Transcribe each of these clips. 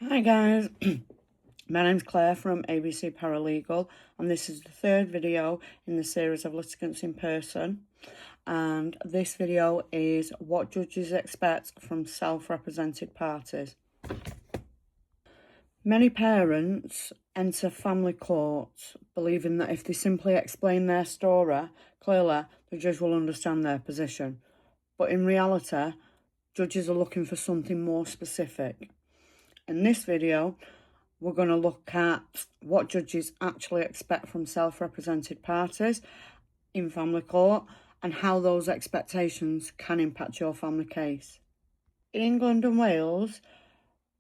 Hi guys, my name's Claire from ABC Paralegal, and this is the third video in the series of Litigants in Person. And this video is what judges expect from self-represented parties. Many parents enter family court believing that if they simply explain their story clearly, the judge will understand their position. But in reality, judges are looking for something more specific. In this video, we're going to look at what judges actually expect from self-represented parties in family court and how those expectations can impact your family case. In England and Wales,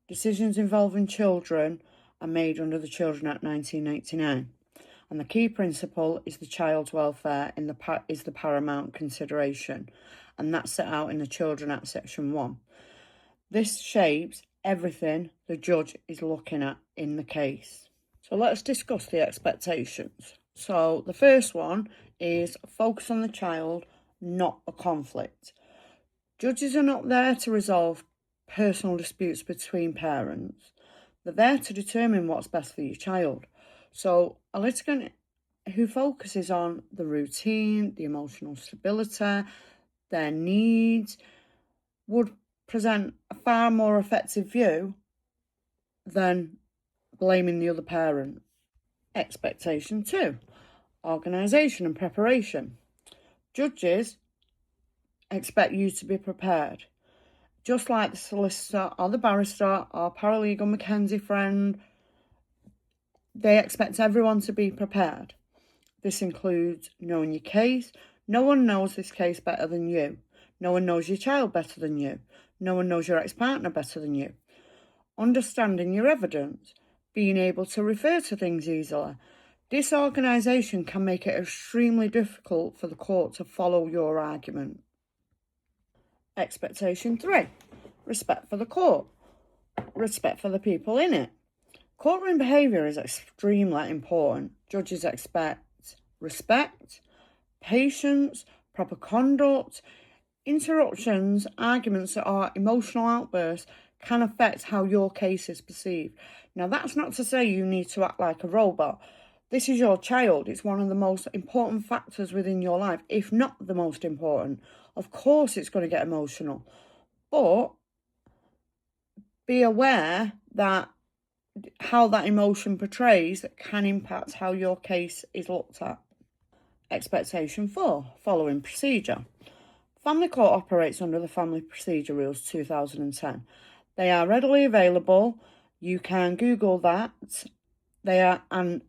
decisions involving children are made under the Children Act 1989, and the key principle is the child's welfare is the paramount consideration, and that's set out in the Children Act Section 1. This shapes everything the judge is looking at in the case. So let's discuss the expectations. So the first one is focus on the child, not a conflict. Judges are not there to resolve personal disputes between parents. They're there to determine what's best for your child. So a litigant who focuses on the routine, the emotional stability, their needs, would present a far more effective view than blaming the other parent. Expectation 2, organisation and preparation. Judges expect you to be prepared. Just like the solicitor or the barrister or paralegal Mackenzie friend, they expect everyone to be prepared. This includes knowing your case. No one knows this case better than you. No one knows your child better than you. No one knows your ex-partner better than you. Understanding your evidence, being able to refer to things easily. Disorganisation can make it extremely difficult for the court to follow your argument. Expectation 3, respect for the court, respect for the people in it. Courtroom behaviour is extremely important. Judges expect respect, patience, proper conduct. Interruptions, arguments, or emotional outbursts can affect how your case is perceived. Now, that's not to say you need to act like a robot. This is your child. It's one of the most important factors within your life, if not the most important. Of course, it's going to get emotional. But be aware that how that emotion portrays can impact how your case is looked at. Expectation 4, following procedure. Family Court operates under the Family Procedure Rules 2010. They are readily available. You can Google that. And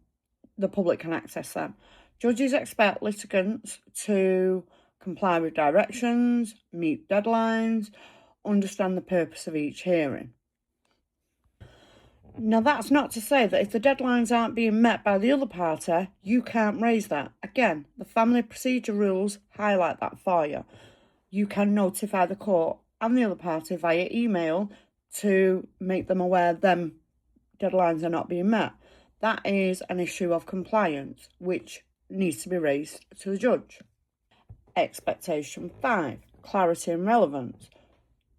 the public can access them. Judges expect litigants to comply with directions, meet deadlines, understand the purpose of each hearing. Now, that's not to say that if the deadlines aren't being met by the other party, you can't raise that. Again, the Family Procedure Rules highlight that for you. You can notify the court and the other party via email to make them aware them deadlines are not being met. That is an issue of compliance, which needs to be raised to the judge. Expectation 5, clarity and relevance.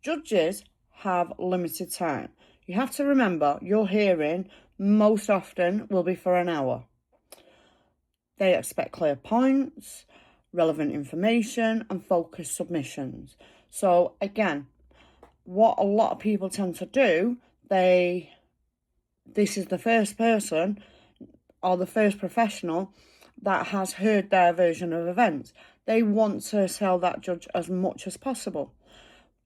Judges have limited time. You have to remember your hearing most often will be for an hour. They expect clear points, relevant information, and focused submissions. So again, what a lot of people tend to do, this is the first person or the first professional that has heard their version of events. They want to tell that judge as much as possible.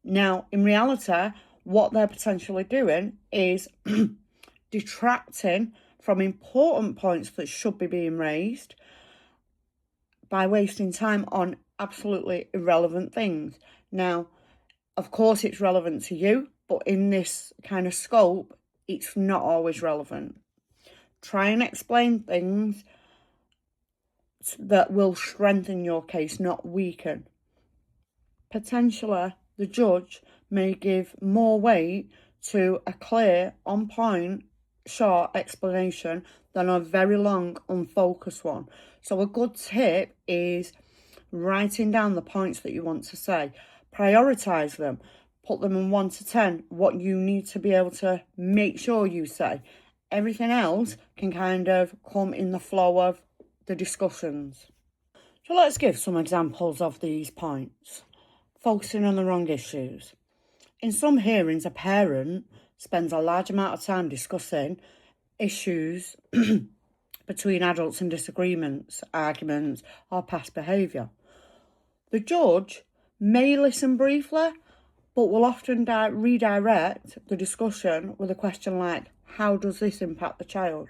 Now, in reality, what they're potentially doing is detracting from important points that should be being raised by wasting time on absolutely irrelevant things. Now, of course, it's relevant to you, but in this kind of scope, it's not always relevant. Try and explain things that will strengthen your case, not weaken. Potentially, the judge may give more weight to a clear, on-point, short explanation than a very long, unfocused one. So a good tip is writing down the points that you want to say. Prioritise them. put them in 1 to 10, what you need to be able to make sure you say. Everything else can kind of come in the flow of the discussions. So let's give some examples of these points. Focusing on the wrong issues. In some hearings, a parent spends a large amount of time discussing issues between adults and disagreements, arguments, or past behaviour. The judge may listen briefly, but will often redirect the discussion with a question like, how does this impact the child?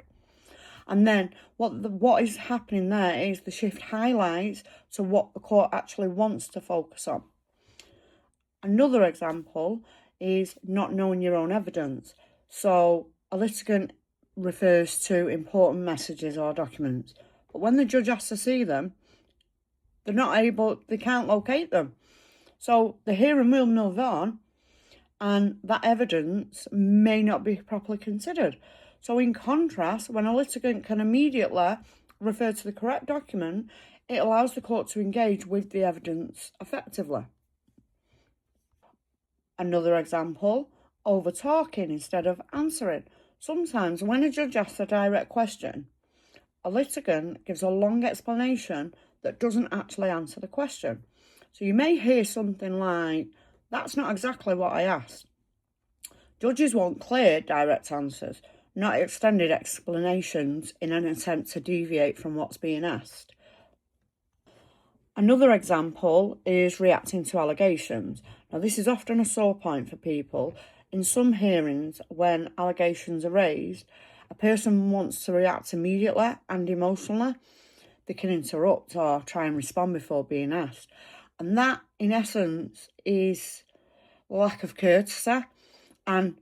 And then what is happening there is the shift highlights to what the court actually wants to focus on. Another example is not knowing your own evidence. So a litigant refers to important messages or documents, but when the judge has to see them, they can't locate them. So the hearing will move on, and that evidence may not be properly considered. So in contrast, when a litigant can immediately refer to the correct document, it allows the court to engage with the evidence effectively. Another example, over talking instead of answering. Sometimes when a judge asks a direct question, a litigant gives a long explanation that doesn't actually answer the question. So you may hear something like, that's not exactly what I asked. Judges want clear, direct answers, not extended explanations in an attempt to deviate from what's being asked. Another example is reacting to allegations. Now, this is often a sore point for people. In some hearings, when allegations are raised, a person wants to react immediately and emotionally. They can interrupt or try and respond before being asked. And that, in essence, is lack of courtesy, and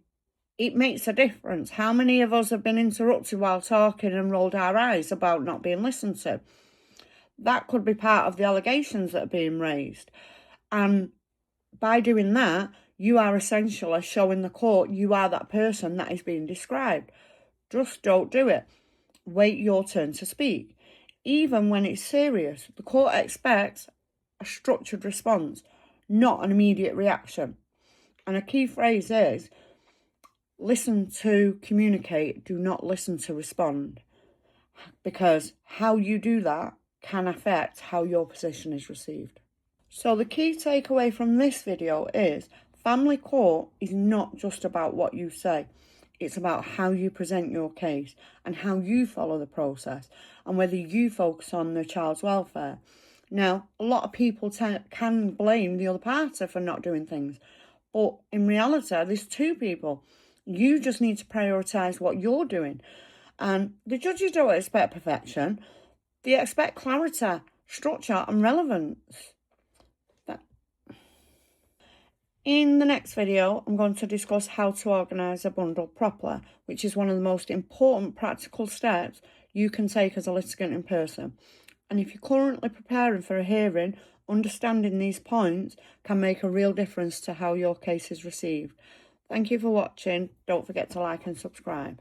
it makes a difference. How many of us have been interrupted while talking and rolled our eyes about not being listened to? That could be part of the allegations that are being raised. And by doing that, you are essentially showing the court you are that person that is being described. Just don't do it. Wait your turn to speak. Even when it's serious, the court expects a structured response, not an immediate reaction. And a key phrase is, listen to communicate, do not listen to respond. Because how you do that can affect how your position is received. So the key takeaway from this video is, family court is not just about what you say. It's about how you present your case and how you follow the process and whether you focus on the child's welfare. Now, a lot of people can blame the other party for not doing things, but in reality, there's two people. You just need to prioritise what you're doing. And the judges don't expect perfection. They expect clarity, structure and relevance. In the next video, I'm going to discuss how to organise a bundle properly, which is one of the most important practical steps you can take as a litigant in person. And if you're currently preparing for a hearing, understanding these points can make a real difference to how your case is received. Thank you for watching. Don't forget to like and subscribe.